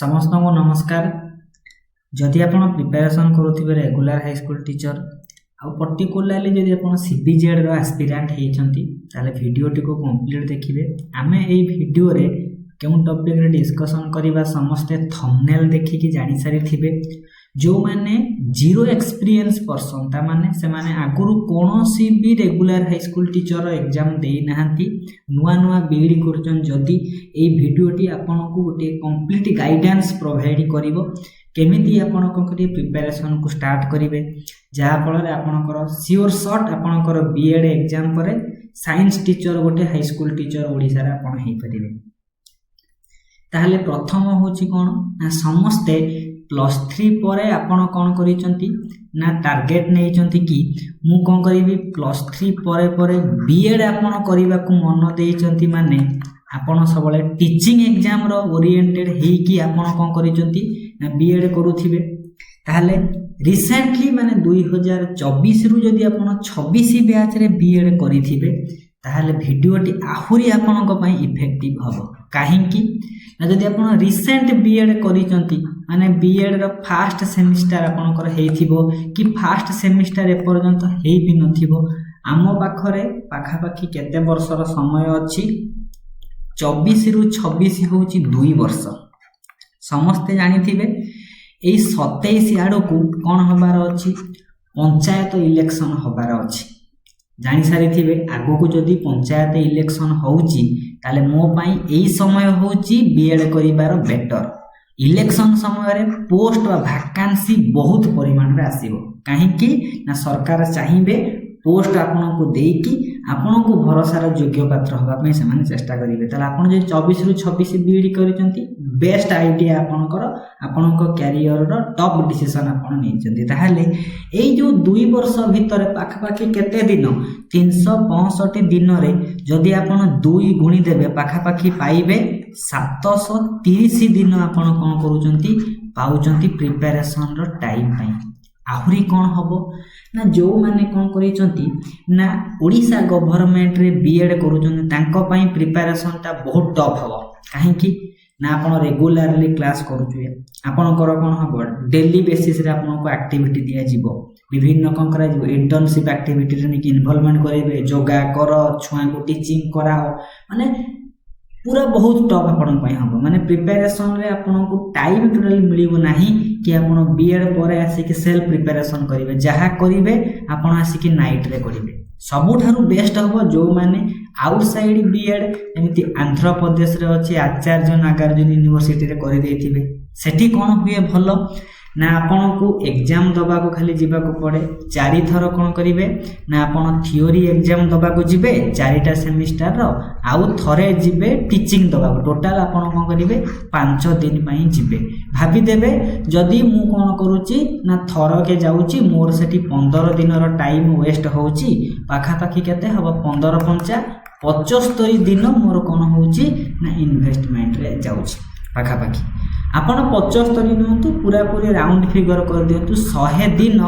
समस्त को नमस्कार। जदि आप प्रिपेरेसन करुवे रेगुलर हाई स्कूल टीचर आउ पर्टिकुलाली जदि आप सीबीजेड एस्पिरेंट होती भिडियोटी को कंप्लीट देखिए। आम यही भिडियो रे क्यों टॉपिक रे डिस्कशन करवा समस्ते थंबनेल देखिकी जानी सारी थे। जो माने जीरो एक्सपीरियंस पर्सन ता माने से माने आगुरु कोनोसी भी regular high school teacher exam दे नाहंती नुआ नुआ बीडी करछन। जदि ए वीडियोटी आपनको गोटे कंप्लीट गाइडेंस प्रोवाइड करिवो केमिति आपण को करी प्रिपरेशन को स्टार्ट करिवे, जहा फल रे आपनकर सियोर शॉट आपनकर बीएड एग्जाम परे साइंस टीचर गोटे हाई स्कूल टीचर ओडिसा रे आपण हेई परिवे। ताहले प्रथम होची कोन ना समस्ते +3 परे आपण कौन करिसंती ना टार्गेट नहीं कि मु कौन करी +3 परे परे बीएड आपण करबा को मन देइचंती माने आपण सबले टीचिंग एग्जाम रो ओरिएंटेड हेई कि आपण कौन करिसंती ना बीएड करूथिबे। ताहले रिसेंटली माने 2024 रु जदि आपण 26 बैच रे बीएड करिथिबे ताहले वीडियोटी आहुरी आपण को पई इफेक्टिव हबो। काहेकि ना जदि आपण रिसेंट बीएड करिसंती माने बीएड रो फास्ट सेमिस्टर आपनकर हेइथिबो कि फास्ट सेमिस्टर ए पर्यंत हेइ भी नथिबो। आम पाखरे पाखापाखी केते वर्षर समय अछि 24 रु 26 होउची 2 वर्ष। समस्ते जानिथिबे एई 27 आडो को कोन हबार अछि पंचायत इलेक्शन हबार अछि। जानि सारी थिबे आगो को जदि पंचायत इलेक्शन होउची ताले मो पई एई समय होउची बीएड करिबार बेटर। इलेक्शन समय रे पोस्ट व वैकेंसी बहुत परिमाण रे आसीबो। काहेकि ना सरकार चाहिबे पोस्ट आपन को देकी आपन को भरोसा योग्य पात्र होबा पे से माने चेष्टा करिवे। ताले आपन जे 24 रु 26 बीडी करिसंती बेस्ट आईडिया आपन को कैरियर रो टॉप डिसीजन आपन नेचंती। ताहले एई जो 2 वर्ष भीतर पाखापाखी केते दिन 365 दिन रे जदि आपन 2 गुणी देबे पाखापाखी पाइबे 730 दिन आपन कोन करूचंती पाउचंती प्रिपरेशन रो टाइम पई। आहुरी कौन हबो ना जो माने कौन करिसंती ना ओडिसा गवर्नमेंट रे बीएड करूचंती तांको पई प्रिपरेशन ता बहुत टफ हबो। काहेकि ना आपण रेगुलरली क्लास करूछुए आपण कर कोन हबो डेली बेसिस रे आपण को एक्टिविटी दिया जिवो। विभिन्न कोन करा जिवो इंटर्नशिप एक्टिविटी रे निकी इन्वॉल्वमेंट करेबे, योगा करो, छुआ को टीचिंग कराओ, माने पूरा बहुत टफ आपण पई हबो। माने प्रिपरेशन रे आपण को टाइम टोटली मिलिबो नाही कि आपण बीएड परे आसी कि सेल्फ प्रिपरेशन करिवे। जहा करिवे आपण आसी कि नाइट रे करिवे। सबुठारु बेस्ट हबो जो माने आउटसाइड बीएड एमिति आंध्र प्रदेश रे अछि आचार्य नागार्जुन यूनिवर्सिटी रे करि देथिबे। सेठी कोन हुए भलो ना आपण को एग्जाम दबा को खाली जीवा को पड़े 4 थर कोन करिवे ना आपण थ्योरी एग्जाम दबा को जिवे 4टा सेमिस्टर रो आउ थरे जिवे टीचिंग दबा को टोटल आपण कोन करिवे 5 दिन पई जिवे। भाबी देबे जदी मु कोन करूची ना थर के जाउची मोर सेठी 15 दिन रो टाइम वेस्ट होउची पाखापाखी केते हबो 15 5 75 दिन मोर कोन होउची ना इन्वेस्टमेंट रे जाउची पाखापाखी। आपण 75 दिन पूरा पूरी राउंड फिगर कर दियंतु 100 दिन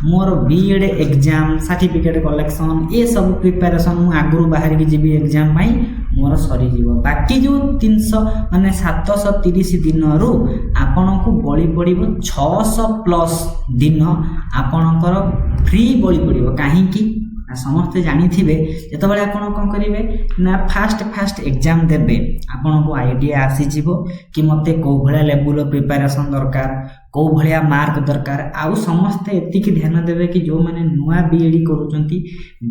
मोर बीएड एग्जाम सर्टिफिकेट कलेक्शन ए सब प्रिपरेशन मु आगुरु बाहर की जीबी एग्जाम पई मोर सरी जीवो। बाकी जो 300 माने 730 दिन रु आपण को बळी पड़िबो 600 प्लस दिन आपणकर फ्री बळी पड़िबो। काहे कि समस्ते जानी थिबे जेतबेले आपण कोन करिवे ना फास्ट एग्जाम देबे आपण को आईडिया आसी जिवो कि मते को भलिया लेवल प्रिपरेशन दरकार, को भलिया मार्क दरकार। आउ समस्ते एतिकी ध्यान देबे कि जो माने नुआ बीएड करूचंती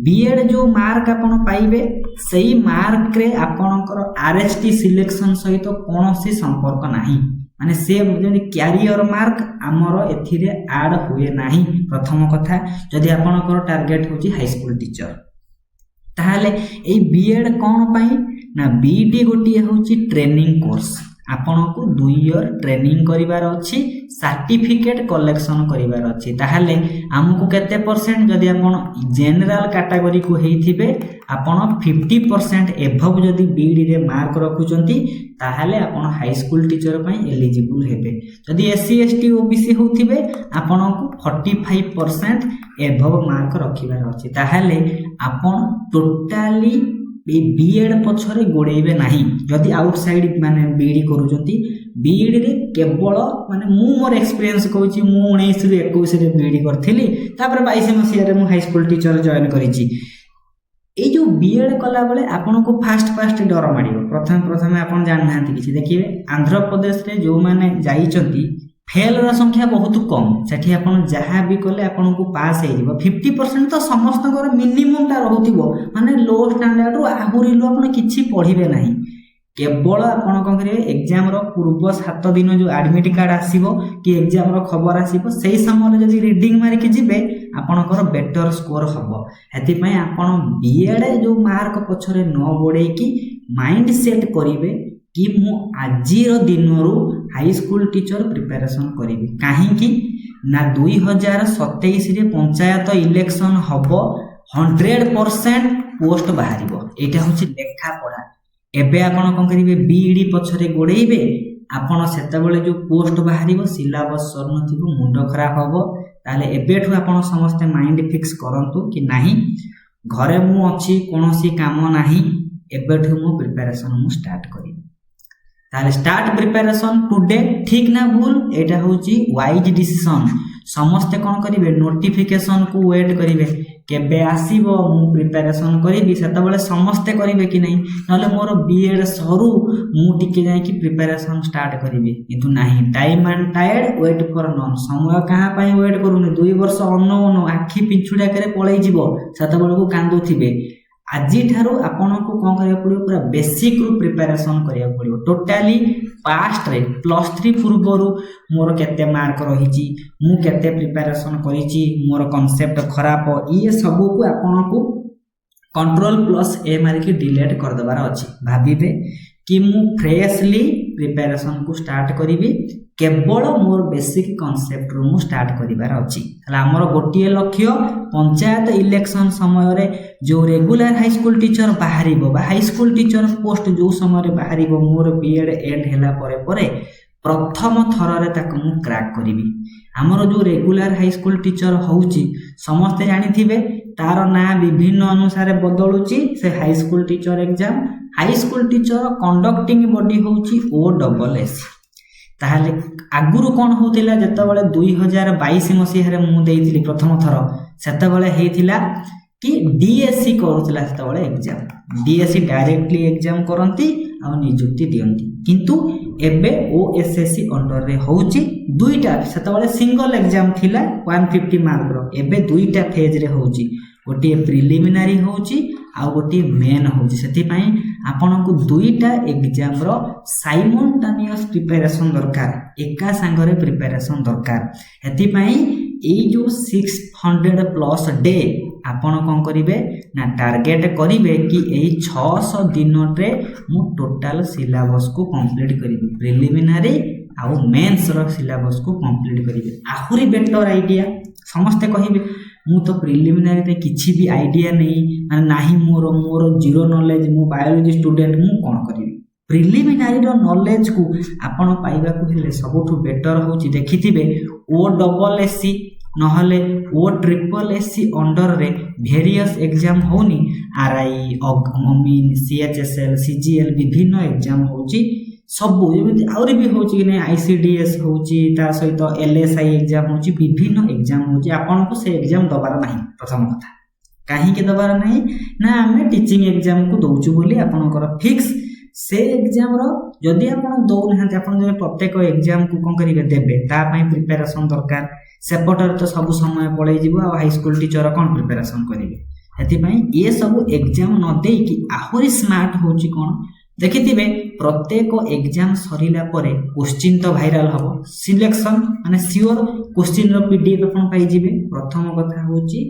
बीएड जो मार्क आपण पाइबे सेही मार्क रे आपणकर आरएसटी सिलेक्शन सहित कोनोसी संपर्क नाही। माने से जदि कैरियर मार्क आमर एथिरे ऐड हुए नाही। प्रथम कथा जदि आपनकर टार्गेट होची हाई स्कूल टीचर ताहाले ए बीएड कोन पई ना बीडी गोटी होची ट्रेनिंग कोर्स। आपण को 2 ईयर ट्रेनिंग करिवार अछि, सर्टिफिकेट कलेक्शन करिवार अछि। ताहाले हमकु केते परसेंट जदि आपण जनरल कैटेगरी को हेइथिबे आपण 50% एभव जदि बीडी रे मार्क रखुचंती ताहाले आपण हाई स्कूल टीचर पई एलिजिबल हेबे। जदि एससी एसटी ओबीसी होथिबे आपण को 45% एभव मार्क रखिवार अछि। ताहाले आपण टोटली बीएड पछरे गोड़ेबे नहीं जदि आउटसाइड माने बीडी करूचंती बीडी रे केवल माने मु मोर एक्सपीरियंस कहूची मु 19 रे 21 रे बीडी करथिली तापर 22 मसिया रे मु हाई स्कूल टीचर जॉइन करिची ए जो बीएड कला बेले आपन को फास्ट डर माडियो प्रथम आपन जान नांती किछि देखिबे आंध्र प्रदेश रे जो माने जाईचंती फेल रा संख्या बहुत कम सेठी आपन जहा भी कले आपन को पास हे जिवो 50% तो समस्त कर मिनिमम ता रहउतिबो माने लो स्टैंडर्ड रो आहुरी लो आपन किछि पढिबे नाही केवल आपन कोन करिवे एग्जाम रो पूर्व 7 दिन जो एडमिट कार्ड आसीबो कि एग्जाम रो खबर आसीबो सेही समय रे जदि रीडिंग मारि के जिबे आपनकर बेटर स्कोर हबो हेति पय आपन बीएड जो मार्क पछरे न गोडे की माइंड सेट करिवे कि मु आजिर दिनरू हाई स्कूल टीचर प्रिपरेशन करिवि काहे कि ना 2027 रे पंचायत इलेक्शन हबो 100% पोस्ट बाहरिबो एटा होछि लेखा पढा एबे आपण कोन करिवे बीडी पछरे गोडेइबे आपण सेतबेले जो पोस्ट बाहरिबो सिलेबस सरनथिबो मुंड खराब हबो ताले एबेठु आपण समस्त माइंड फिक्स करंतु कि नाही घरे मु अछि कोनोसी काम नाही एबेठु मु प्रिपरेशन मु स्टार्ट करिवि ताले स्टार्ट प्रिपरेशन टुडे ठीक ना भूल एटा होची वाइज डिसीजन समस्त कोन करिवे नोटिफिकेशन को वेट करिवे केबे आसीबो मु प्रिपरेशन करिवि सेतबेले समस्त करिवे कि नहीं नले मोर बीएड सरू मु टिके जाय कि प्रिपरेशन स्टार्ट करिवि किंतु नाही टाइम एंड टायर्ड वेट फॉर नॉन समय कहा पई वेट करूनी 2 वर्ष अननो आखी पिछुडा करे पळै जिवो सेतबेले को कांदुथिबे आज ठारू आपन को कोन करिया पड़ियो पूरा बेसिक रु प्रिपरेशन करिया पड़ियो टोटली पास्ट रे +3 पूर्वरु मोर केते मार्क रहिची मु केते प्रिपरेशन करिची मोर कांसेप्ट खराब ये सब को आपन को Ctrl+A मारि के डिलीट कर दबार अछि भाबिबे कि मु फ्रेशली प्रिपरेशन को स्टार्ट करिवि केवल मोर बेसिक कांसेप्ट रु मु स्टार्ट करिवार अछि हला हमर गोटिए लक्ष्य पंचायत इलेक्शन समय रे जो रेगुलर हाई स्कूल टीचर बाहरिबो बा हाई स्कूल टीचर पोस्ट जो समय रे बाहरिबो मोर बीएड एंड हैला परे प्रथम थर रे ताक मु क्रैक करिवि हमर जो रेगुलर हाई स्कूल टीचर होउची समस्त जानिथिबे तार ना विभिन्न अनुसार बदलुची से high school teacher exam high school teacher conducting body होउची OSS ताहले आगुरु कोन होतिला जतबेले 2022 मसिया रे मु देइथिली प्रथम थर सेतबेले हेतिला कि डीएससी करूतिला सेतबेले एग्जाम डीएससी डायरेक्टली एग्जाम करंती आ नियुक्ति दियंती किंतु एबे ओएसएससी अंडर रे होउची दुईटा सेतबेले सिंगल एग्जाम थिला 150 मार्क रो एबे दुईटा फेज रे होउची गोटे प्रिलिमिनारी होउची आ गोटे मेन होउची सेति पई आपन को दुईटा एग्जाम रो साइमल्टेनियस प्रिपरेशन दरकार एका संगरे प्रिपरेशन दरकार हेति पई ए जो 600 प्लस डे आपन कोन करिवे ना टारगेट करिवे कि ए 600 दिन रे मु टोटल सिलेबस को कंप्लीट करिवे प्रिलिमिनारी आ मेंस रो सिलेबस को कंप्लीट करिवे आहुरी बेटर आईडिया समस्त कहिबे मु तो प्रिलिमिनारी रे किछि भी आईडिया नहीं माने नाही मोर जीरो नॉलेज मु बायोलॉजी स्टूडेंट मु कोन करिवे प्रिलिमिनारी रो नॉलेज को आपण पाइबा को हेले सबठु बेटर होची देखिथिबे OSSC नहले OSSC अंडर रे वेरियस एग्जाम होनी आरआई अमीन CHSL CGL विभिन्न एग्जाम होची सब जेमिति आउरी भी होची कि नै ICDS होची ता सहित LSI एग्जाम होची विभिन्न एग्जाम होची आपण को से एग्जाम दबार नाही प्रथम कथा काहे के दबार नाही ना हमें टीचिंग एग्जाम को दोउछु बोली आपनकर फिक्स से एग्जाम रो जदी आपण दौ नहते आपण जे प्रत्येक एग्जाम को कोन करिवे देबे ता पई प्रिपरेशन दरकार सेपटर तो सब समय पळै जिवो आ हाई स्कूल टीचर कोन प्रिपरेशन करिवे हेति पई ये सब एग्जाम न देई कि आहुरी स्मार्ट होची कोन देखिथिबे प्रत्येक एग्जाम सरिला परे क्वेश्चन तो वायरल हबो सिलेक्शन माने श्योर क्वेश्चन रो पीडीएफ आपण पाई जिवे प्रथम कथा होची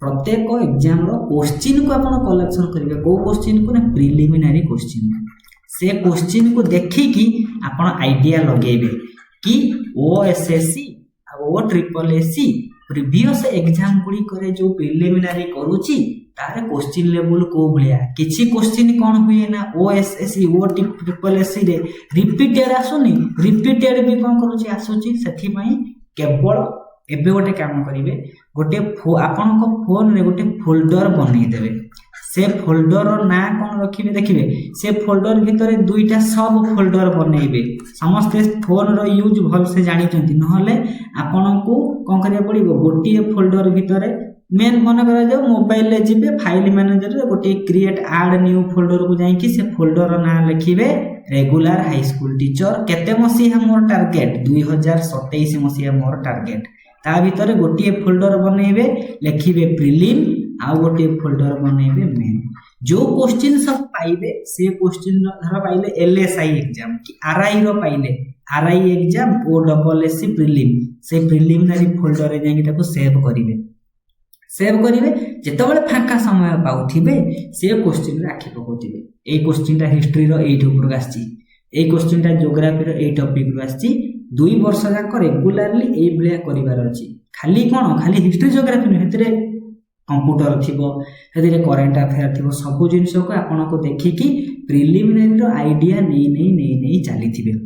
प्रत्येक एग्जाम रो क्वेश्चन को आपण कलेक्शन करिवे को क्वेश्चन को ना प्रिलिमिनरी क्वेश्चन से क्वेश्चन को देखि कि आपण आईडिया लगेबे कि OSSC आ OSSC प्रीवियस एग्जाम गुडी करे जो प्रिलिमिनरी करूची तारे क्वेश्चन लेवल को भलिया किछि क्वेश्चन कोन हुए ना OSSC OSSC रे रिपीटेड आसुनी रिपीटेड भी कोन करूची आसुची सेथि पई केवल एबे गोटे काम करिवे गोटे आपन को फोन रे गोटे फोल्डर बनै देबे से फोल्डर ना कौन रखिए देखिए से फोल्डर भितर दुईटा सब फोल्डर बनइबे समस्ते फोन रो यूज भल से जानिचंती नहले आपन को कौन करिया पड़िबो गोटिए फोल्डर भितर मेन मन करा जाओ मोबाइल ले जिबे फाइल मैनेजर रे गोटे क्रिएट ऐड न्यू फोल्डर को जाई कि से फोल्डर ना लिखिबे रेगुलर हाई स्कूल टीचर केते मसिहा मोर टारगेट 2027 मसिहा मोर टारगेट ता भितर गोटिए फोल्डर बनइबे लिखिबे प्रीलिम आउ गोटे फोल्डर बनइबे मेन जो क्वेश्चन सब पाइबे से क्वेश्चन धर पाइले एलएसआई एग्जाम कि आरआई रो पाइले आरआई एग्जाम ओ डबल एससी प्रीलिम से प्रीलिमिनरी फोल्डर रे जाई ताको सेव करिवे जेतेबेले फांका समय पाउथिबे से क्वेश्चन रे आखि पकोथिबे ए क्वेश्चन ता हिस्ट्री रो एइट ऊपर आछि ए क्वेश्चन ता ज्योग्राफी रो ए टॉपिक रो आछि 2 वर्ष जाक रेगुलरली ए भलिया करिवार अछि खाली खाली हिस्ट्री ज्योग्राफी न हेतरे कंप्यूटर थिबो हेतरे करंट अफेयर थिबो सब जिंस को आपन को देखि कि प्रिलिमिनरी रो आईडिया नै चलीथिबे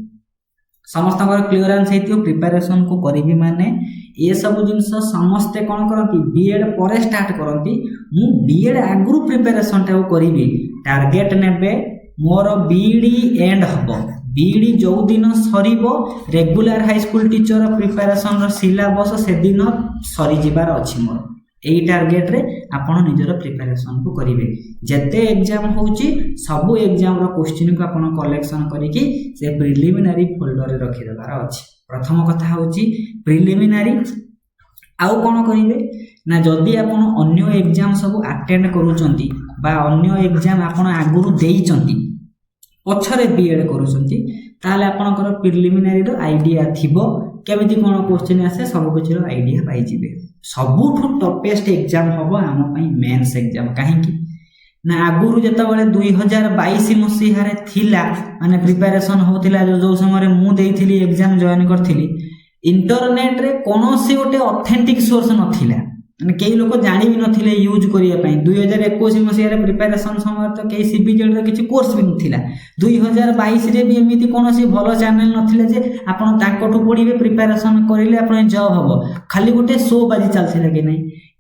समस्त क्लियरेंस हेतियो प्रिपरेशन को करिबी माने ये सब जिंस समस्ते कोन करंती बीएड परे स्टार्ट करंती मु बीएड आगु प्रिपरेशन टा करिबी टारगेट नेबे मोर बीडी एंड हबो बीडी जो दिन सरीबो regular high school teacher preparation रो सिलेबस से दिन सरी जिबार अछि मोर एई टारगेट रे आपण निजर प्रिपरेशन को करिवे जते एग्जाम होउची सब एग्जाम रो क्वेश्चन को आपण कलेक्शन करिकि से प्रिलिमिनरी फोल्डर रे रखि देबार अछि प्रथम कथा होउची प्रिलिमिनरी आउ कोन करिवे ना जदी आपण अन्य एग्जाम सब अटेंड करूचंती बा अन्य एग्जाम आपण आगुरु देइचंती पछरे बीएड करूचंती ताले आपनकर प्रिलिमिनरी रो आईडिया थिबो केमिति कोन क्वेश्चन आसे सब किछ रो आईडिया पाई जिवे सबुठु टॉपेस्ट एग्जाम हबो हम पई मेंस एग्जाम काहे कि ना आगुरु जेतबेले 2022 मसिहा रे थिला माने प्रिपरेशन होतिला जो समय रे मु देइथिली एग्जाम जॉइन करथिली इंटरनेट रे कोनोसी गोटे ऑथेंटिक सोर्स नथिला माने कई लोक जानि भी नथिले यूज करिया पई 2021 मसिहा रे प्रिपरेशन समय तो कई सीबीजेड रे किछि कोर्स भी नथिला 2022 रे भी एमिति कोनोसी भलो चैनल नथिले जे आपण ताकठु पढिबे प्रिपरेशन करिले आपण जॉब हबो खाली गोटे शो बाजी चलथिला कि नै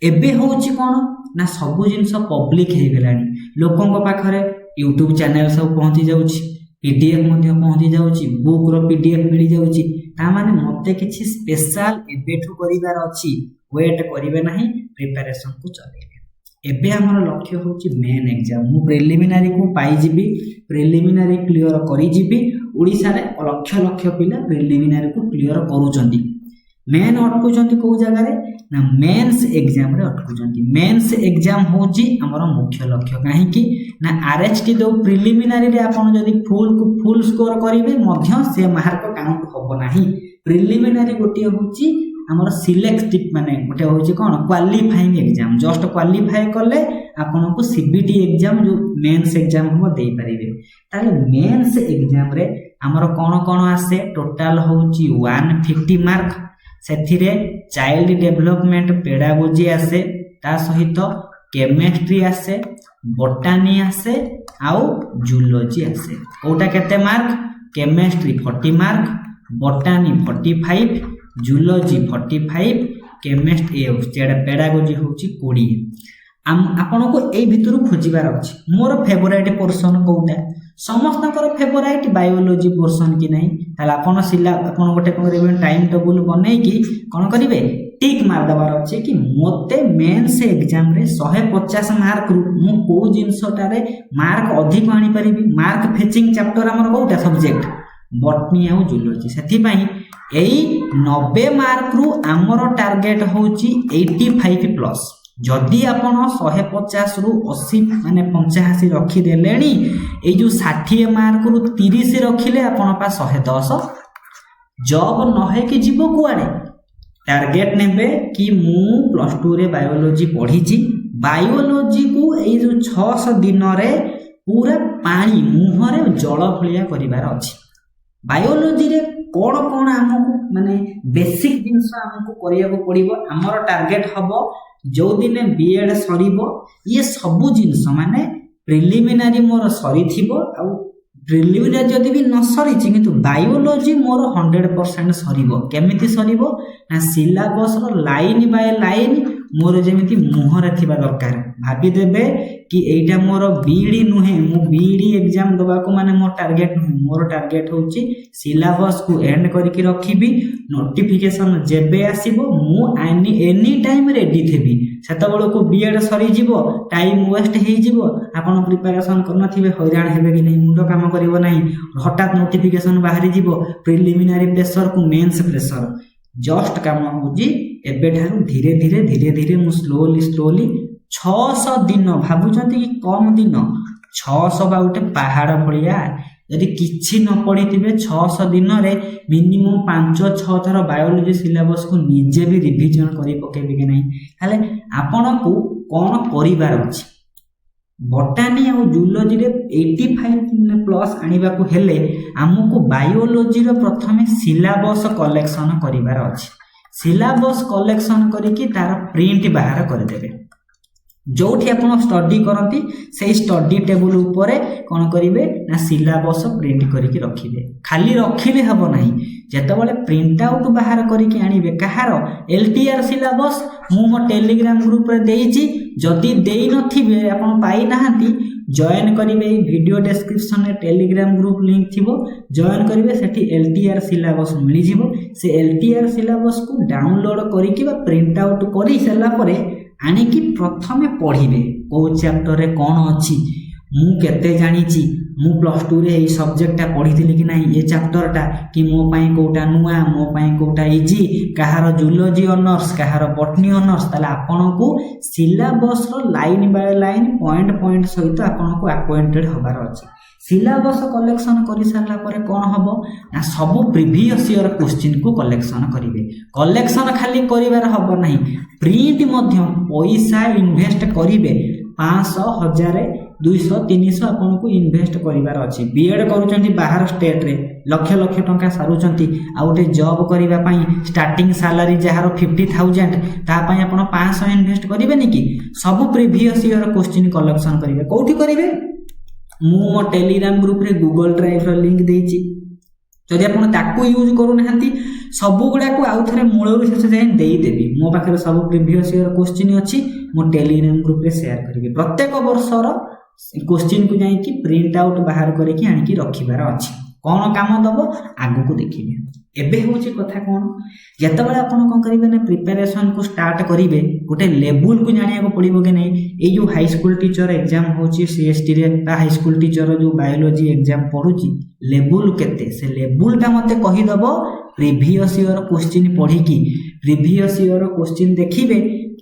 एबे होउची कोन ना सब जिंस पब्लिक हे गेलानी लोकन को पाखरे YouTube चैनल सब पहुंची जाउची पीडीएफ मध्ये पहुंची जाउची बुक रो पीडीएफ मिली जाउची ता माने मते किछि स्पेशल एबेठु करिवार अछि वेट करिवे नाही प्रिपरेशन को चलेबे एबे हमर लक्ष्य होची मेन एग्जाम मु प्रिलिमिनरी को पाई जिबी प्रिलिमिनरी क्लियर करी जिबी ओडिसा रे लक्ष पिला प्रिलिमिनरी को क्लियर करूचंदी मेन अटकुचंती को जगह रे ना मेंस एग्जाम रे अटकुचंती मेंस एग्जाम होची हमर मुख्य लक्ष्य काहे कि ना आरएचटी दो प्रिलिमिनरी रे आपण जदी फुल स्कोर करिवे मध्य से मार्क काउंट होबो नाही प्रिलिमिनरी गोटी होची हमर सिलेक्टिव माने गोटे होची कोन क्वालिफाइंग एग्जाम जस्ट क्वालिफाई करले आपण को सीबीटी एग्जाम जो मेंस एग्जाम हो देई परिबे ताले मेंस एग्जाम रे हमर कोन आसे टोटल होची 150 मार्क सेथिरे चाइल्ड डेवलपमेंट पेडागोजी आसे ता सहित केमिस्ट्री आसे बोटानी आसे आउ जूलॉजी आसे ओटा केते mark chemistry 40 mark botany 45 zoology 45 chemistry pedagogy होची 20 आपण को ए भितरु खोजिबार अछि मोर फेवरेट पोर्शन कोउटा समस्तकर फेवरेट बायोलॉजी पोर्शन कि नहीं ताला आपण सिला आपण गोटे करिवे टाइम टेबल बनै कि कोन करिवे टिक मार दबार अछि कि मोते मेंस एग्जाम रे 150 मार्क रु मु को जिंसटा रे मार्क अधिक आनी परिबी मार्क फेचिंग चैप्टर हमर कोउटा सब्जेक्ट बॉटनी आ जूलॉजी सेथि पई एई 90 मार्क रु हमर टारगेट होची 85 प्लस जदि आपण 150 रु 80 माने 85 रखी देलेनी ए जो 60 मार्क रु 30 रखिले आपण पा 110 जॉब नहे कि जीवो कुआडे टारगेट नेबे कि मु प्लस 2 रे बायोलॉजी पढी छी बायोलॉजी को ए जो 600 दिन रे पूरा पानी मुह रे जल भलिया करिवार अछि बायोलॉजी रे कोन हमकु माने बेसिक जिंस हमकु करिया को पड़िबो हमर टारगेट हबो जो दिन बीएड सरीबो ये सबु जिंस माने प्रिलिमिनरी मोर सरी थिबो आ प्रिलिमिनरी जदि भी न सरी छि किंतु बायोलॉजी मोर 100% सरीबो केमिति सरीबो ना सिलेबस रो लाइन बाय लाइन मोर जेमिति मुहरे थिबा दरकार भाबी देबे कि एटा मोर बीडी नुहे मु बीडी एग्जाम दबा को माने मोर टार्गेट होची सिलेबस को एंड करके रखिबी नोटिफिकेशन जेबे आसीबो मु एनी टाइम रेडी थेबी सेतबेल को बीएड सरी जीवो टाइम वेस्ट हेई जीवो आपण प्रिपरेशन करन थिबे हैरान हेबे कि नहीं मुंडो काम करिवो नहीं हठात नोटिफिकेशन बाहरी जीवो प्रिलिमिनरी प्रेशर को मेंस प्रेशर जस्ट काम होची एबे ठारू धीरे धीरे मु स्लोली 600 दिन भाबुचंती कि कम दिन 600 बा उठे पहाड़ भलिया यदि किछि न पढ़िथिबे 600 दिन रे मिनिमम 5-6 थर बायोलॉजी सिलेबस को निजे भी रिवीजन करि पकेबे कि नहीं हाले आपण को कोन करिवार अछि बॉटनी और जूलॉजी रे 85 प्लस आनिबा को हेले हमको बायोलॉजी रो प्रथमे सिलेबस कलेक्शन करिवार अछि सिलेबस कलेक्शन करिकि तार प्रिंट बाहर कर देबे जोठी आपण स्टडी करंती से स्टडी टेबल ऊपर कोन करिवे ना सिलेबस प्रिंट करके रखिबे खाली रखिले हबो नाही जेतबेले प्रिंट आउट बाहर करके आनिबे कहारो एलटीआर सिलेबस मु मो टेलीग्राम ग्रुप रे देइची जदी देई नथिबे आपण पाई नाहंती जॉइन करिवे वीडियो डिस्क्रिप्शन रे टेलीग्राम ग्रुप लिंक थिबो जॉइन करिवे सेठी एलटीआर सिलेबस मिली जिवो से एलटीआर सिलेबस को डाउनलोड करिकि बा प्रिंट आउट करि सला परे आनिकी प्रथमे पढ़िबे को चैप्टर रे कोन अछि मु केते जानिची मु प्लस 2 रे ए सब्जेक्ट पढ़िथिली कि नाही ए चैप्टर टा कि मो पई कोटा नुआ मो पई कोटा इजी कहार जूलॉजी ऑनर्स कहार बॉटनी ऑनर्स ताले आपन को सिलेबस रो लाइन बाय लाइन पॉइंट सहित आपन को अक्वाइंटेड होबार अछि सिलेबस कलेक्शन करि सारला परे कोन हबो ना सब प्रीवियस ईयर क्वेश्चन को कलेक्शन करिवे कलेक्शन खाली करिवार हबो नाही प्रिंट मध्य पैसा इन्वेस्ट करिवे 500 1000 200 300 आपन को इन्वेस्ट करिवार अछि बीएड करूचंती बाहर स्टेट रे लक्ष लक्ष टंका सारुचंती आ उटे जॉब करिवा पई स्टार्टिंग सैलरी जहार 50000 ता पई आपन 500 इन्वेस्ट करिवे नि कि सब प्रीवियस ईयर क्वेश्चन कलेक्शन करिवे कोठी करिवे मु मो टेलीग्राम ग्रुप रे गूगल ड्राइव रो लिंक देइची जदि आपण ताकू यूज करू नहंती सब गुडा को आउ थरे मूलरू शेष जाय देई देबी मो पाखरे सब प्रीवियस ईयर क्वेश्चन अछि मो टेलीग्राम ग्रुप रे शेयर करबी प्रत्येक वर्षर क्वेश्चन को जाई कि प्रिंट आउट बाहर करे कि आनी कि रखिबार अछि कोन काम दबो आगु को देखिबे एबे होची कथा कोन जेतबेला आपण कोन करिवे ना प्रिपरेशन को स्टार्ट करिवे गोटे लेवल को जानिया को पड़िबो के नै ए जो हाई स्कूल टीचर एग्जाम होची सीएसटी रे बा हाई स्कूल टीचर जो बायोलॉजी एग्जाम पढुची लेवल केते से लेवल टा मते कहि दबो प्रीवियस ईयर क्वेश्चन पढी कि प्रीवियस ईयर क्वेश्चन देखिबे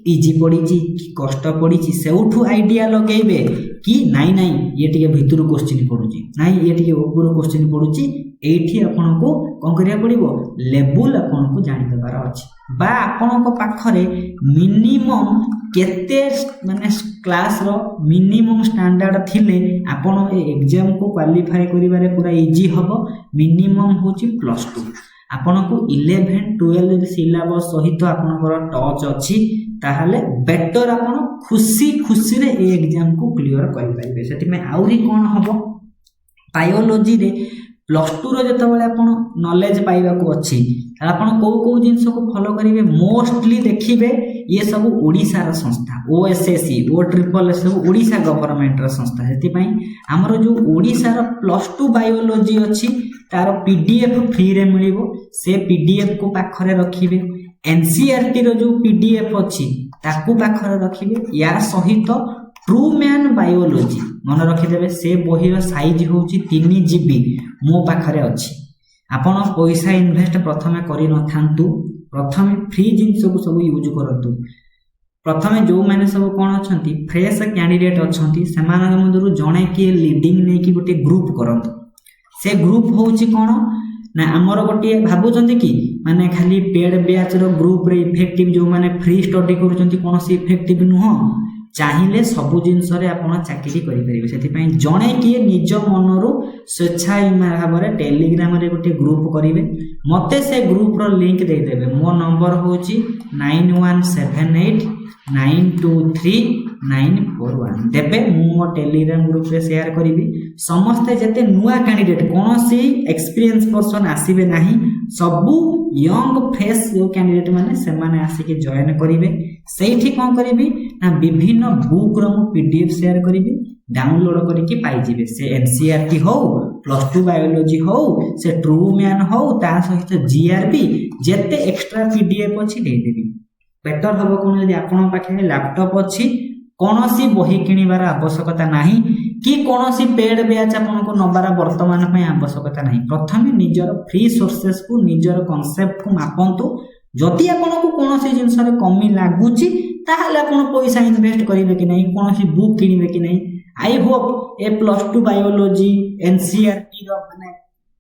इजी पड़ीची कि कष्ट पड़ीची सेउठू आइडिया लगेबे कि नाई ये टिके भितरु क्वेश्चन पडुची नाई ये टिके ऊपर क्वेश्चन पडुची एठी आपन को कोन करिया पड़िबो लेवल आपन को जानि देबार अछि बा आपन को पाखरे मिनिमम केते माने क्लास रो मिनिमम स्टैंडर्ड थिले आपन ए एग्जाम को क्वालीफाई करिबारे पूरा इजी हबो मिनिमम होची +2 आपन को 11 12 सिलेबस सहित आपन को टच अछि ताहले बेटर आपन खुशी रे ए एग्जाम को क्लियर करि पाइबे सेति में आउरी कोन हबो बायोलॉजी रे +2 रो जतबेले आपन नॉलेज पाइबा को अछि आपन को जिंस को फॉलो करिवे मोस्टली देखिबे ये सब ओडिसा रा संस्था ओएसएससी ओ ट्रिपल सब ओडिसा गवर्नमेंट रा संस्था सेति पई हमरो जो ओडिसा रा +2 बायोलॉजी अछि तार पीडीएफ फ्री रे मिलिबो से पीडीएफ को पाखरे रखिबे एनसीईआरटी रो जो पीडीएफ अछि ताकू पाखरे रखिबे यार सहित ट्रू मैन बायोलॉजी मन रखि देबे से बही रो साइज होची 3 जीबी मो पाखरे अछि आपण पैसा इन्वेस्ट प्रथमे करि न थांतु प्रथमे फ्री जिंस को सब यूज करतु प्रथमे जो माने सब कोन अछंती फ्रेश कैंडिडेट अछंती समान मधुरु जणे के लीडिंग नै कि गोटे ग्रुप करंतु से ग्रुप होची कोन ना हमर गोटे भाबुचंती कि माने खाली पेड बैच रो ग्रुप रे इफेक्टिव जो माने फ्री स्टडी करूचंती कोन से इफेक्टिव नुह चाहिले सब जिंस रे आपण चाकरी करि परिबे सेति पई जणे कि निज मनरु स्वेच्छा भाबरे टेलीग्राम रे गोटे ग्रुप करिवे मते से ग्रुप रो लिंक दे देबे मो नंबर होची 9178 923941 देबे मो टेलीग्राम ग्रुप रे शेयर करिवि समस्त जते नुआ कैंडिडेट कोनोसी एक्सपीरियंस पर्सन आसीबे नाही सबु यंग फ्रेश जो कैंडिडेट माने से माने आसी के जॉइन करिवे सेठी कोन करिवि ना विभिन्न बुक रो पीडीएफ शेयर करिवि डाउनलोड करके पाई जिवे से एनसीईआरटी हो +2 बायोलॉजी हो से ट्रू मैन हो ता सहित जीआरबी जते एक्स्ट्रा पीडीएफ अछि दे देबी बेटर हबो कोन यदि आपन पाखे लैपटॉप अछि कोनोसी बही किनिबार आवश्यकता नाही कि कोनोसी पेड बैच आपन को नबार वर्तमान में आवश्यकता नाही प्रथमे निजर फ्री सोर्सेस को निजर कांसेप्ट को मापंतु जदि आपन को कोनोसी जिंस रे कमी लागुची ताहले आपन पैसा इन्वेस्ट करिवे कि नहीं कोनोसी बुक किनिवे कि नहीं आई होप ए +2 बायोलॉजी एनसीईआरटी रो माने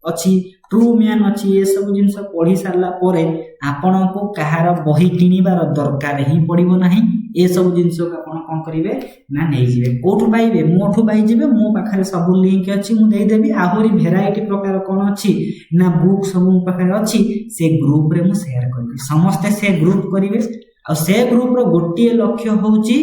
अछि ट्रू मैन अछि ए सब जिंस पढी सारला परे आपन को कहार बही किनिबार दरकार ही पड़िबो नाही ए सब जिंस को आपन कोन करिवे ना नै जिवे कोठु पाइबे मोठु पाइ जिवे मो पाखरे सब लिंक अछि मु देई देबी आहुरी भेराइटी प्रकार कोन अछि ना बुक सब मो पाखरे अछि से ग्रुप रे मु शेयर करबी समस्त से ग्रुप करिवे आ से ग्रुप रो गोटिए लक्ष्य होउची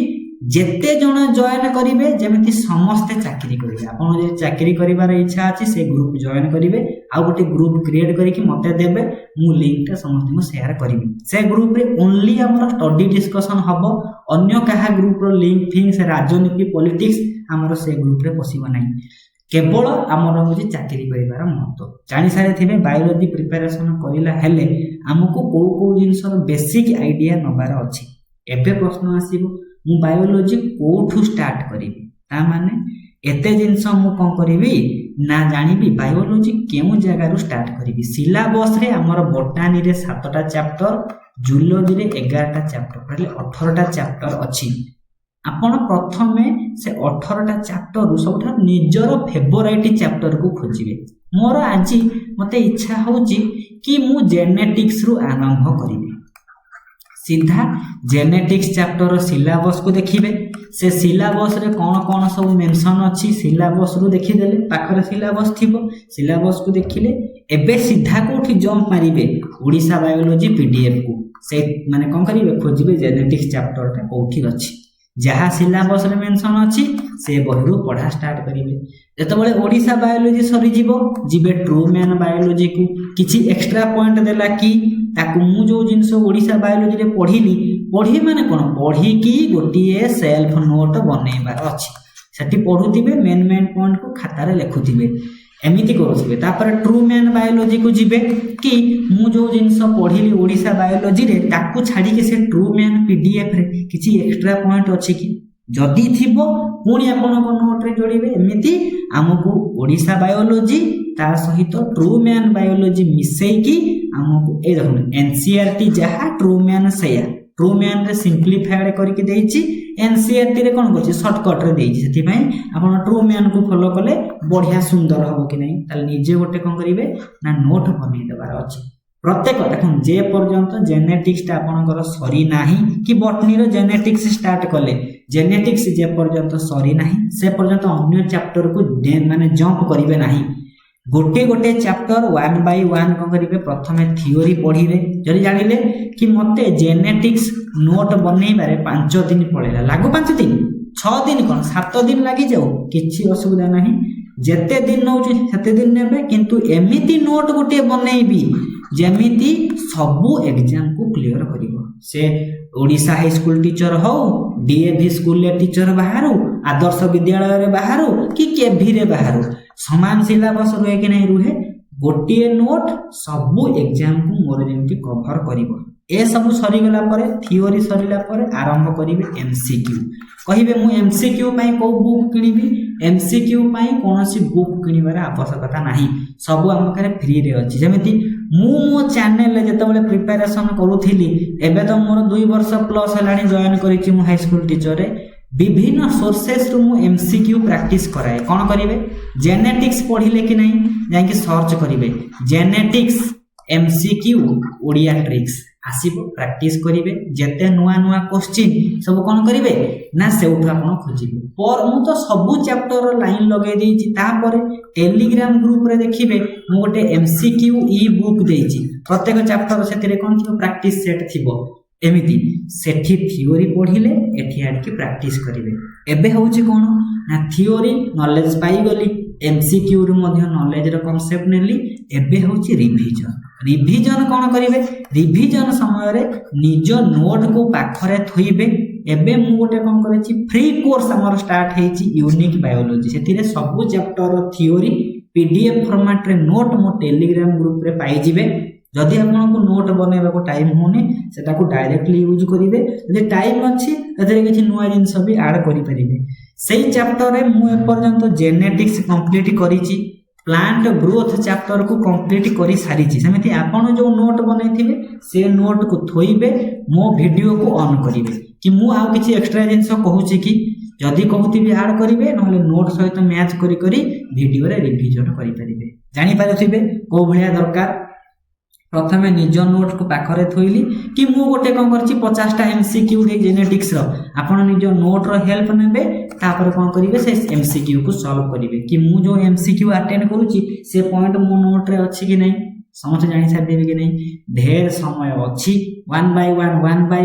जेते जण जॉइन करिवे जेमिति समस्त चाकरी करिवे आपन जे चाकरी करिवार इच्छा अछि से ग्रुप जॉइन करिवे आ गोटे ग्रुप क्रिएट करिकि मते देबे मु लिंक टा समस्त मु शेयर करिवि से ग्रुप रे ओनली हमर स्टडी डिस्कशन हबो अन्य कहा ग्रुप रो लिंक थिंग्स राजनीति पॉलिटिक्स हमर से ग्रुप रे पसिबो नाही केवल हमर होची चाकरी करिवार महत्व जानि सारे थिबे बायोलॉजी प्रिपरेशन करिला हेले हमकु को को जिंसर बेसिक आईडिया नबार अछि एबे प्रश्न आसीबो मु बायोलॉजी कोठु स्टार्ट करिवि ता माने एते जिंस मु कोन करिवि ना जानिबि बायोलॉजी केउ जगह रु स्टार्ट करिवि सिलेबस रे हमर बोटानी रे 7टा चैप्टर जूलॉजी रे 11टा चैप्टर पहिले 18टा चैप्टर अछि आपण प्रथमे से 18टा चैप्टर रु सबटा निजर फेवरेट चैप्टर को खोजिबे मोर आजि मते इच्छा होउची कि मु जेनेटिक्स रु आरंभ करिवि सीधा जेनेटिक्स चैप्टर सिलेबस को देखिबे से सिलेबस रे कोन कोन सब मेंशन अछि सिलेबस रु देखि देले पाखरे सिलेबस थिबो सिलेबस को देखिले एबे सीधा कोठी जंप मारिबे ओडिसा बायोलॉजी पीडीएफ को से माने कोन करिवे खोजिबे जेनेटिक्स चैप्टर ता कोठी अछि जहा सिलेबस रे मेंशन अछि से बहिरु पढ़ा स्टार्ट करिवे जेतबेले ओडिसा बायोलॉजी सरी जिबे ट्रू मैन बायोलॉजी को किछि एक्स्ट्रा पॉइंट देला कि ताकू मु जो जिंस ओडिसा बायोलॉजी रे पढ़ी माने कोन पढ़ी की गोटिए सेल्फ नोट बनेबार अछि सेठी पढुतिबे मेन पॉइंट को खाता रे लेखुतिबे एमिति करथिबे तापर ट्रू मैन बायोलॉजी को जिबे कि मु जो जिंस पढ़िली ओडिसा बायोलॉजी रे ताकू छाडी के से ट्रू मैन पीडीएफ रे किछि एक्स्ट्रा पॉइंट अछि कि जदी थिबो पुणी आपण को नोट रे जोड़िबे एमिति हमकु ओडिसा बायोलॉजी ता सहित ट्रू मैन बायोलॉजी मिसई की हमकु ए देखो एनसीईआरटी जहा ट्रू मैन सेया ट्रू मैन रे सिंपलीफाइड करके देइछि एनसीईआरटी रे कोन करछि शॉर्टकट रे देइछि सेति पई आपण ट्रू मैन को फॉलो कले बढ़िया सुंदर हबो कि नै ताले निजे गोटे कोन करिवे ना नोट बनै देबार अछि प्रत्येक देखो जे पर्यंत जेनेटिक्स ता आपनकर सरी नाही कि बॉटनी रो जेनेटिक्स स्टार्ट कले जेनेटिक्स जे पर्यंत सरी नाही से पर्यंत अन्य चैप्टर को माने जंप करिवे नाही गोटे गोटे चैप्टर 1 बाय 1 को करिवे प्रथमे थ्योरी पढिबे जरि जानिले कि मते जेनेटिक्स नोट बनै बारे 5 दिन पळेला लागो 5 दिन 6 दिन कोन 7 दिन लागि जाऊ किछि असुविधा नाही जेते दिन नउछि सेते दिन नेबे किंतु एमिति नोट गोटे बनैबी जेमिति सबु एग्जाम को क्लियर करिवो से ओडिसा हाई स्कूल टीचर हो डीएवी स्कूल ले टीचर बाहरो आदर्श विद्यालय रे बाहरो कि केभी रे बाहरो समान सिलेबस रहे कि नहीं रुहे गोटिए नोट सबु एग्जाम को मोर जेमिति कवर करिवो ए सब सरी गला परे थ्योरी सरीला परे आरंभ करिवे एमसीक्यू कहिबे मु एमसीक्यू पई को बुक किनिबी एमसीक्यू पई कोनोसी बुक किनिबार आवश्यकता नाही सब हम करे फ्री रे अछि जेमिति मु मो चैनल ले जतबेले प्रिपरेशन करूथिली एबे तो मोर 2 वर्ष प्लस हलानी जॉइन करिछि मु हाई स्कूल टीचर रे विभिन्न सोर्सेस रु मु एमसीक्यू प्रैक्टिस कराए कोन करिवे जेनेटिक्स पढिले कि नहीं जाय कि सर्च करिवे जेनेटिक्स एमसीक्यू ओडिया ट्रिक्स आसीबो प्रैक्टिस करिवे जेते नुआ नुआ क्वेश्चन सब कोन करिवे ना सेउठा आपण खोजिबे पर मु तो सब चैप्टर लाइन लगे देछि ता पर टेलीग्राम ग्रुप रे देखिबे मु गोटे एमसीक्यू ई बुक देछि प्रत्येक चैप्टर सेतिरे कोन थियो प्रैक्टिस सेट थिबो एमिति सेठी थियोरी पढ़िले एठी आडकी प्रैक्टिस करिवे। एबे होउची कोन ना थियोरी नॉलेज पाई गली एमसीक्यू रु मध्य नॉलेज रो कांसेप्ट नेली। एबे होउची रिवीजन कोन करिवे रिवीजन समय रे निज नोट को पाखरे थोइबे। एबे मु गोटे कोन करछि फ्री कोर्स हमर स्टार्ट हेछि यूनिक बायोलॉजी सेतिरे सब चैप्टर रो थियोरी पीडीएफ फॉर्मेट रे नोट मो टेलीग्राम ग्रुप रे पाई जिवे। जदि आपको नोट बनैबा को टाइम होने सेटा को डायरेक्टली यूज करिवे जदि टाइम अछि तदरे किछि नुवा जिंस भी ऐड करि परिबे। सेही चैप्टर रे मु ए पर्यंत जेनेटिक्स कंप्लीट करिछि प्लांट ग्रोथ चैप्टर को कंप्लीट करि सारिछि। सेमिति आपण जो नोट बनैथिबे से नोट को थोइबे मो वीडियो को ऑन करिवे कि मु आ किछि एक्स्ट्रा जिंस कहूछि कि जदि कहूथिबे ऐड करिवे नहले नोट सहित मैच करि करि वीडियो रे रिवीजन करि परिबे। जानि पारथिबे को भलिया दरकार प्रथमे निज नोट को पाखरे थोइली कि मु गोटे कोन करछि 50टा एमसीक्यू रे जेनेटिक्स रो आपण निज नोट रो हेल्प नेबे तापर कोन करिवे से एमसीक्यू को सॉल्व करिवे कि मु जो एमसीक्यू अटेंड करूछि से पॉइंट मो नोट रे अछि कि नै समझ जानि सार देबे कि नै। ढेर समय अछि 1 बाय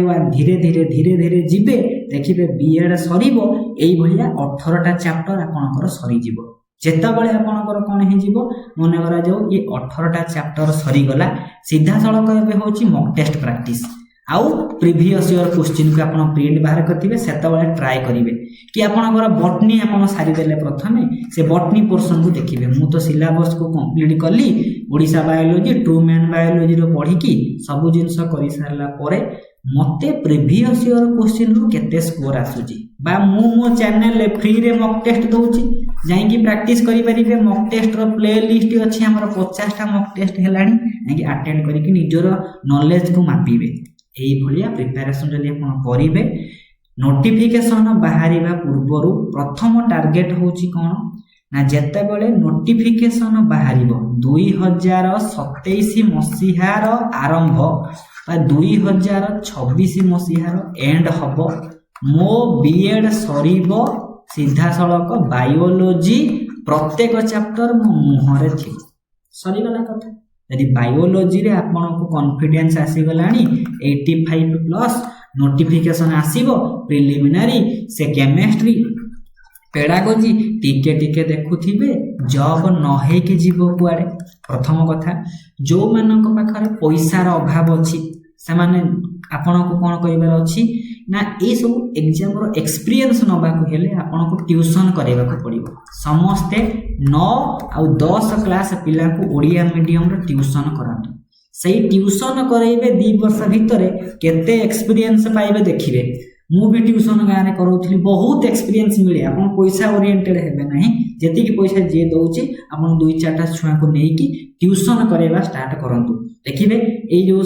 1 धीरे धीरे जिबे देखिबे बीएड सरीबो एई भलिया 18टा चैप्टर आपनकर सरी जिवो। जेतबेले आपनकर कोन हे जिवो मने करा जाऊ ये 18टा चैप्टर सरी गला सीधा सड़क एबे होची मॉक टेस्ट प्रैक्टिस आउ प्रीवियस ईयर क्वेश्चन को आपण प्रिंट बाहर करथिबे सेतबेले ट्राई करिवे कि आपनकर बॉटनी आपण सारी देले प्रथमे से बॉटनी पोर्शन को देखिबे। मु तो सिलेबस को कंप्लीट कली Odisha biology true man biology रो पढी कि सब जिंस करि सारला परे मते प्रीवियस ईयर क्वेश्चन रो केते स्कोर आसुची बा मो चैनल ले फ्री रे मॉक टेस्ट दोउची जाई कि प्रैक्टिस करि परिबे। मॉक टेस्ट रो प्ले लिस्ट अछि हमर 50टा मॉक टेस्ट हेलानी कि अटेंड करि कि निजरो नॉलेज को मापिबे। एई भलिया प्रिपरेशन जदि आपण करिवे नोटिफिकेशन बाहरिबा पूर्वरु प्रथम टार्गेट होची कोन ना जेतेबेले नोटिफिकेशन बाहरिबो 2027 मसिहार आरंभ बा 2026 मसिहार एंड हबो मो बीएड सरीबो सीधा सड़क बायोलॉजी प्रत्येक चैप्टर मो मुहरे थी सरी गला कथा। यदि बायोलॉजी रे आपन को कॉन्फिडेंस आसी गलानी 85 प्लस नोटिफिकेशन आसीबो प्रिलिमिनरी से केमिस्ट्री पेडागोजी टिके देखुथिबे जॉब न हे कि जीवो कुआडे। प्रथम कथा जो मानक पाखरे पैसा रो अभाव अछि से माने आपन को कोन कहिबार अछि ना ए सब एग्जाम रो एक्सपीरियंस नबा को हेले आपन को ट्यूशन करेबा को पड़िबो। समस्ते 9 आ 10 क्लास पिला को ओडिया मीडियम रो ट्यूशन करांतु सही ट्यूशन करेबे 2 वर्ष भितरे केते एक्सपीरियंस पाइबे देखिबे। मु भी ट्यूशन गाँ रे करूथली बहुत एक्सपीरियंस मिले आपण पैसा ओरिएंटेड हेबे नाही जेति कि पैसा जे दउची आपण 2-4टा छुआ को नेई कि ट्यूशन करेबा स्टार्ट करंतु देखिबे ए जो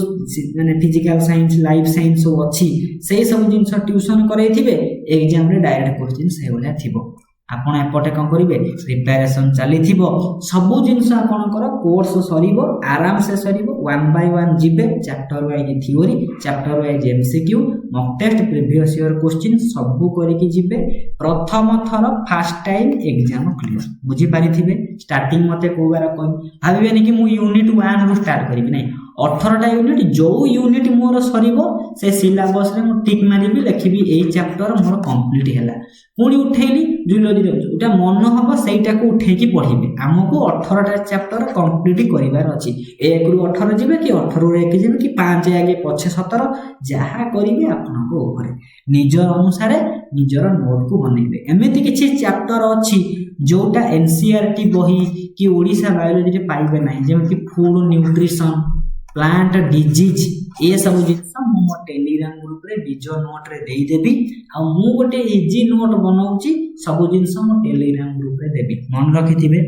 माने फिजिकल साइंस लाइफ साइंस सब अछि सेही सब जिंस ट्यूशन करैथिबे एग्जाम रे डायरेक्ट क्वेश्चन से होला थिबो। आपण एपटे कोन करिवे प्रिपरेशन चली थिबो सब जिंस आपनकर कोर्स सरीबो आराम से सरीबो 1 बाय 1 जिबे chapter wise theory chapter wise MCQ mock test previous year question सब करि कि जिबे प्रथम थर फर्स्ट टाइम एग्जाम क्लियर बुझी पारिथिबे। स्टार्टिंग मते कोबार भाबिबेनी कि मु यूनिट 1 रो स्टार्ट करिबि नै 18टा यूनिट जो यूनिट मोर सरीबो से सिलेबस रे मु टिक मारिबि लिखिबि एई चैप्टर मोर कंप्लीट हैला पुणी उठेली जूलॉजी रे उटा मन हबो सेटा को उठे कि पढिबे। हमको 18टा चैप्टर कंप्लीट करिवार अछि 1 रु 18 जिबे कि 18 रु 1 जिबे कि 5 आगे पछे 17 जहा करिवे आपनको ऊपर निजर अनुसार निजर नोट को बनेबे। एमिति किछि चैप्टर अछि जोटा एनसीईआरटी बही कि ओडिसा बायोलॉजी रे पाइबे नाही जेमति फूड न्यूट्रिशन प्लांट डिजीज ए सब जिंस मो टेलीग्राम ग्रुप रे निजर नोट रे देई देबी आ मु गोटे इजी नोट बनाउची सब जिंस मो टेलीग्राम ग्रुप रे देबी मन रखिथिबे।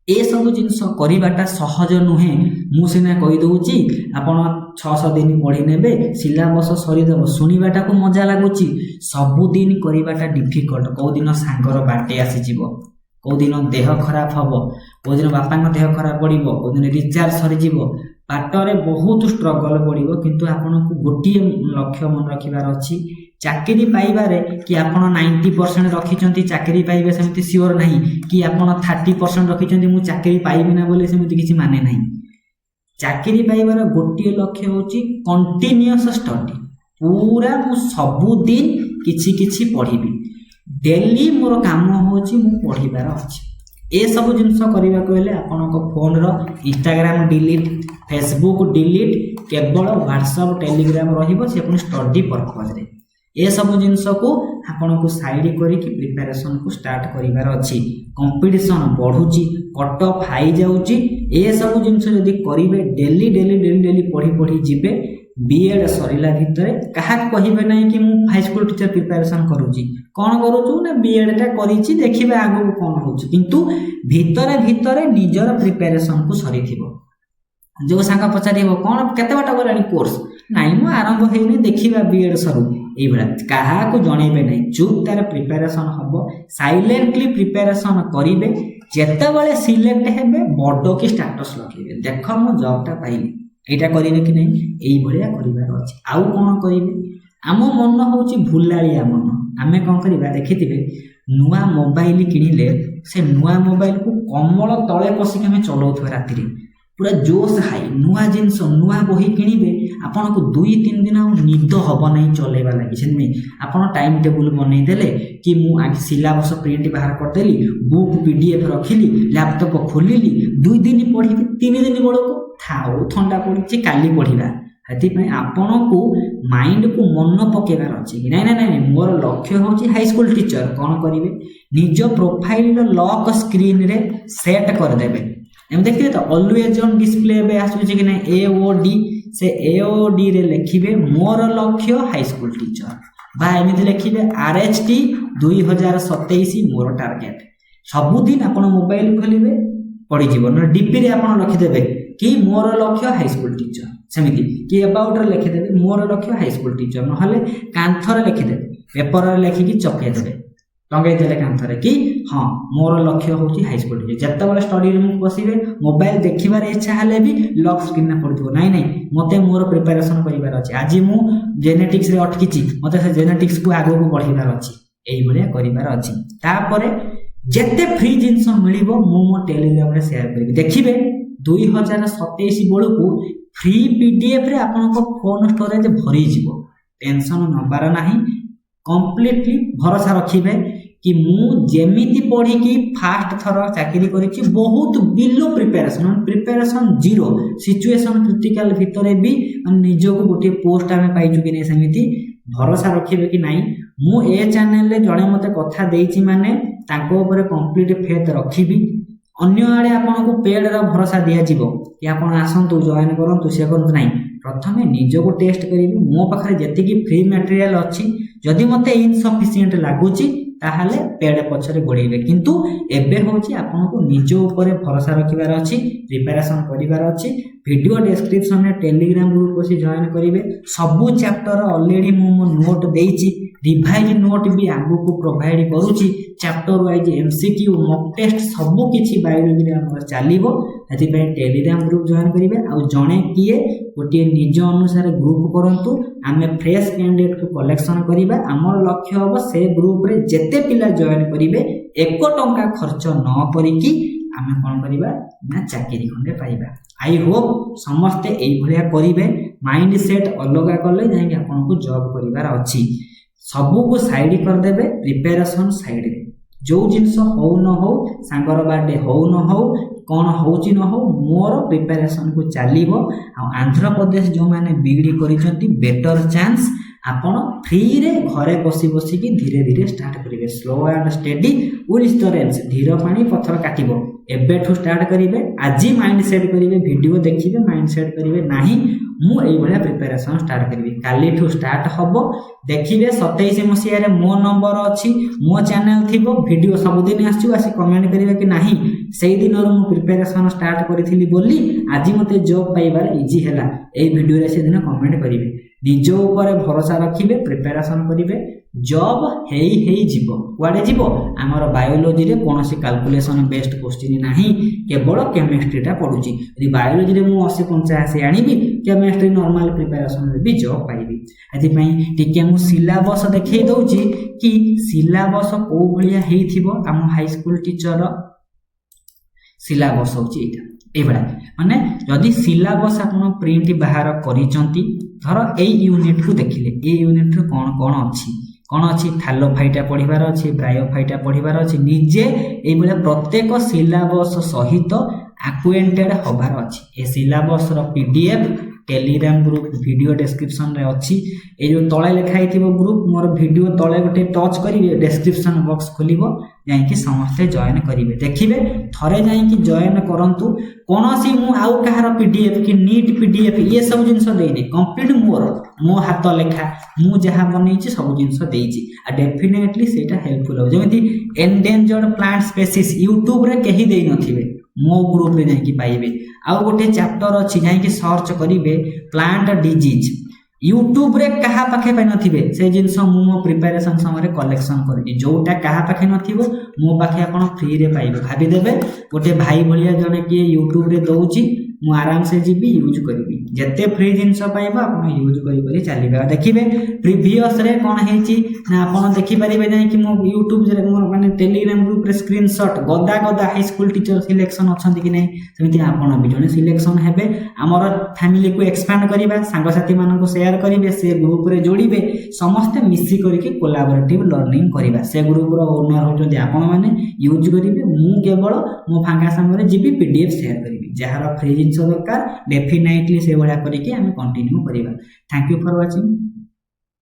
ए सब जिंस करिबाटा सहज नुहे मु सिना कहि दउची आपण 600 दिन पढी नेबे सिलेबस सरी देबो सुनिबाटा को मजा लागुची सब दिन करिबाटा डिफिकल्ट को दिन सांगर बाटे आसी जीवो को दिन देह खराब हबो को दिन बापा देह खराब पड़िबो को दिन रिचार्ज सरी जीवो पाटरे बहुत स्ट्रगल पड़िबो किंतु आपण को गोटी लक्ष्य मन रखिबार अछि चाकरी पाइबारे कि आपण 90% रखिचंती चाकरी पाइबे सेमति सियोर नाही कि आपण 30% रखिचंती मु चाकरी पाइबि ना बोले सेमति किछि माने नाही चाकरी पाइबार गोटे लक्ष्य होची कंटिन्यूअस स्टडी पूरा मु सबुदिन किछि किछि पढ़िबी डेली मोर काम होची मु पढ़िबार अछि ए सब जिनस करबा कहले आपनको फोन रो इंस्टाग्राम डिलीट फेसबुक डिलीट केवल व्हाट्सएप टेलीग्राम रहिबो से अपन स्टडी पर्पस रे ए सब जिनस को आपनको साइड करी कि प्रिपरेशन को स्टार्ट करिवार अछि कंपटीशन बढ़ुची कट ऑफ हाई जाउची ए सब जिनस यदि करिवे डेली डेली डेली डेली पढ़ी पढ़ी जिबे बीएड सरिला भितरे कहा कहिबे नै कि मु हाई स्कूल टीचर प्रिपरेशन करूची कोन करूछु ना बीएड टा करिछि देखिबे आगु कोन होउची किंतु भितरे भितरे निजर प्रिपरेशन को सरिथिबो जो सांगा पचारिबो कोन केते बाटा गलानी कोर्स नाइ मु आरंभ हेइनी देखिबा बीएड सरू ए बडा कहा को जणेबे नै चुप तार प्रिपरेशन हबो साइलेंटली प्रिपरेशन करिवे जेते बेले सिलेक्ट हेबे बडो की स्टेटस लखिबे देखो मु जॉब टा पाइली एटा करिवे कि नै एई भलिया करिवार अछि आउ कोन करिवे आम मन होची भुलालिया मन आमे कोन करिबा देखिथिबे नुआ मोबाइल किनिले से नुआ मोबाइल को कमल तळे पसिक हमें चलाउथबे राती रे पूरा जोश हाई नुआ जिनस नुआ बही किनिबे आपन को 2-3 दिन निद हबो नै चलेबा लागि छेनी आपन टाइम टेबल बनै देले कि मु आ सिलेबस प्रिंट बाहर कर देली बुक पीडीएफ रखिली लैपटॉप खोलिली 2 दिन पढी 3 दिन बळको थाओ ठंडा पड़ी काली पढ़ा से आपण को माइंड को मन पकेबार अच्छे ना ना ना मोर लक्ष्य हूँ हाई स्कूल टीचर कौन करेंगे निज प्रोफाइल लॉक स्क्रीन रे सेट करदे देखिए तो ऑलवेज ऑन डिस्प्ले आसूची कि AOD से AOD रे लिखिबे मोर लक्ष्य हाई स्कूल टीचर बा एमती लिखिबे RHT 2027 मोर टार्गेट सबुदिन आपण मोबाइल खोलिबे पड़ी जीव ना डीपी रे आपण रखिदेबे कि मोर लक्ष्य हाई स्कूल टीचर सेमिति कि अबाउट रे लिखिदेबे मोर लक्ष्य हाई स्कूल टीचर नहले कांथरे लिखिदेबे पेपर रे लिखिकी चपके देबे टंगाई देले कांथरे कि हां मोर लक्ष्य होची हाई स्कूल टीचर जत्ता वाला स्टडी रूम बसिबे मोबाइल देखिबार इच्छा हले भी लॉक स्क्रीन ना पड़िथबो नाही नाही मते मोर प्रिपरेशन करिबार अछि आज मु जेनेटिक्स रे अटकिची मते से जेनेटिक्स को आगो को बढ़िबार अछि एई बलिया करिबार अछि तापरे जेते फ्री जिंस मिलिबो मो टेलीग्राम रे शेयर करबी देखिबे 2027 बेलू फ्री पीडीएफ रे आपन को फोन स्टोरेज भरी जीवो टेंशन नबार नाही कंप्लीटली भरोसा रखिबे कि मु जेमिति पढ़ी कि फास्ट थर चाकरी करिछि बहुत below preparation zero situation critical भितरे भी निजो को गोटे पोस्ट आमे पाइछु कि नै समिति भरोसा रखिबे कि नाही मु ए चैनल रे जणे मते कथा देइछि माने ताको ऊपर कंप्लीट फेथ रखिबी अन्य आड़े आपन को पेड रा भरोसा दिया जीवो कि आपन आसंतु जॉइन करंतु से करंतु नाही प्रथमे निजो को टेस्ट करिबी मो पाखरे जति कि फ्री मटेरियल अछि जदि मते इनसफिशिएंट लागुची ताहाले पेड पछरे गोड़ेबे किंतु एबे होची आपन को निजो ऊपर भरोसा रखिबार अछि प्रिपरेशन करिबार अछि वीडियो डिस्क्रिप्शन में टेलीग्राम ग्रुप को जॉइन करिवे सब चैप्टर ऑलरेडी मो नोट देइची रिवाइज नोट भी आगु को प्रोवाइड करूची chapter wise MCQ mock test सब किछि बायोलॉजी रे हमर चालिबो एति पे टेलीग्राम ग्रुप जॉइन करिवे आ जणे किए गोटे निज अनुसार ग्रुप करंतु आमे फ्रेश कैंडिडेट को कलेक्शन करिबा हमर लक्ष्य होबो से ग्रुप रे जेते पिला जॉइन करिवे 1 टंका खर्च न करिकि आमे कोन करिबा ना चाकरी खंडे पाइबा आई होप समस्ते एई भलिया करिवे माइंड सेट अलगा करले जाई आपन को जॉब करिवार अछि सबू को साइड कर देबे प्रिपरेशन साइड रे जो जिंस हो न हो सांगर बर्थडे हो न हो कौन होची न हो मोर प्रिपरेशन को चलिबो आ आंध्र प्रदेश जो माने बीडी करिसंती बेटर चांस आपण फ्री रे घरे बसी बसी की धीरे धीरे स्टार्ट करिवे slow and steady will storage धीर पानी पत्थर काटिबो एबेठू स्टार्ट करिवे आज माइंड सेट करिवे वीडियो देखिबे माइंड सेट करिवे नाही मु एई भलिया प्रिपरेशन स्टार्ट करिवे काली ठू स्टार्ट हबो देखिबे 27 मसिया रे मो नंबर अछि मो चैनल थिबो वीडियो सब दिन आछु आसी कमेंट करिवे कि नाही सेई दिन रो मु प्रिपरेशन स्टार्ट करिथिली बोली आज मते जॉब पाइबार इजी हैला एई वीडियो रे से दिन कमेंट करिवे निजो ऊपर भरोसा रखिबे प्रिपरेशन करिवे जॉब हेई जीवो कुआडे जीवो हमर बायोलॉजी रे कोनोसी कैलकुलेशन बेस्ड क्वेश्चन नाही केवल केमिस्ट्री टा पढुची यदि बायोलॉजी रे मु 80 85 आनिबी केमिस्ट्री नॉर्मल प्रिपरेशन रे भी जॉब पाइबी एथि पई टिके मु सिलेबस देखै दउची कि सिलेबस को भलिया हेइथिबो हम हाई स्कूल टीचर रो सिलेबस होची एटा এইভাবে মানে যদি সিଲାବସ୍ ଆପଣ ପ୍ରିଣ୍ଟ ବାହାର କରିଛନ୍ତି ଧର ଏଇ ୟୁନିଟ୍ କୁ ଦେଖିଲେ ଏଇ ୟୁନିଟ୍ ରେ କ'ଣ ଅଛି ଥାଲୋଫାଇଟା ପଢିବାର ଅଛି ବ୍ରାୟୋଫାଇଟା ପଢିବାର ଅଛି ନିଜେ এইভাবে ପ୍ରତ୍ୟେକ ସିଲାବସ୍ ସହିତ ଆକ୍ୱେଣ୍ଟେଡ୍ ହବାର ଅଛି ଏ ସିଲାବସ୍ ର PDF Telegram group video description रे अच्छी ए जो तळे लेखा हिथिबो ग्रुप मोर वीडियो तळे गोटे टच करिवे डिस्क्रिप्शन बॉक्स खोलिबो जाईकी समस्ते जॉइन करिवे देखिबे थरे जाईकी जॉइन करंतु कोनोसी मु आउ कहार PDF कि नीट PDF ये सब जिंस देइनी कंप्लीट मोर मो हाथ लेखा मु जहा बनेछि सब जिंस देइछि आ डेफिनेटली सेटा हेल्पफुल हो जेमिति एंडेंजर्ड प्लांट स्पीशीज YouTube रे केही देइ नथिबे मो ग्रुप रे जाईकी पाइबे आउ गोटे चैप्टर अछि जाईकी सर्च करिवे प्लांट डिजीज YouTube रे कहा पाखे पाइ नथिबे से जिंस मो प्रिपरेशन समय कलेक्शन करछि जोटा कहा पाखे नथिबो मो पाखे आपण फ्री रे पाइबे भाबी देबे गोटे भाई भलिया जने कि YouTube रे दउछि मु आराम से जीबी यूज करबी जते फ्री जिंस पाइबा आपण यूज करि करि चलीबा देखिबे प्रीवियस रे कोन हेछि ना आपण देखि परिबे नै कि मो YouTube रे मोर माने टेलीग्राम ग्रुप रे स्क्रीनशॉट गदा हाई स्कूल टीचर सिलेक्शन अछंती कि नै सेमिति आपण भी जने सिलेक्शन हेबे हमर फैमिली को एक्सपांड करिबा संग साथी मानन को शेयर करिवे से ग्रुप रे जोड़िबे समस्त मिसी करिके कोलैबोरेटिव लर्निंग करिबा से ग्रुप रो ओनर होचोंती आपण माने यूज करिवे मु केवल मो फांगा समय जीबी PDF शेयर करिबी जहार फ्री जिंस दरकार डेफिनेटली से भलिया करिके हम कंटिन्यू करिबा थैंक यू फॉर वाचिंग।